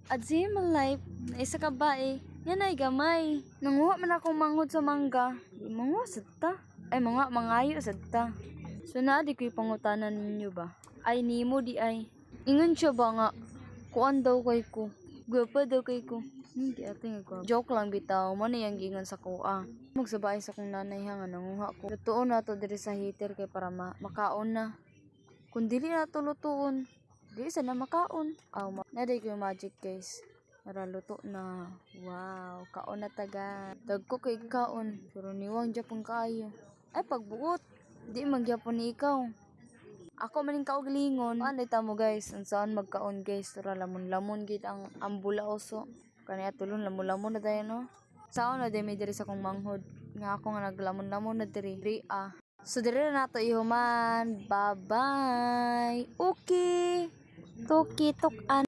At si life, na isa ka ba eh. Yan ay gamay. Nanguha man akong manghod sa mangga. Di manguha sadta. Ay mangayo sadta. So na di ko'y pangutanan ninyo ba? Ay nimo di ay. Ingon siya ba nga, kuan daw kay ko. Gwapa daw kay ko. Hindi ating ko. Joke lang bitaw, mo na yung gingon sa kuha. Magsabay sa kong nanay ha nga nanguha ko. Lutuon na to diri sa heater kay para makaon na. Kung dili na to lutuon, di isa na makaon. Naday ko yung magic guys. Para luto na. Wow, kaon na taga. Dagko kay kaon. Pero niwang Japon kaayo. Ay pagbuot. Di magyapon ni ikaw. Ako maning kaugalingon. Anday ta mo guys. Saan magkaon guys. Tura lamon-lamon gid ang ambulaoso. Kaniya tulon lamon-lamon na tayo no. Saan na may diri sa kong manghod. Nga ako nga naglamon-lamon na diri. So diri na nato ihuman. Bye-bye. Okay. Tuki tok an.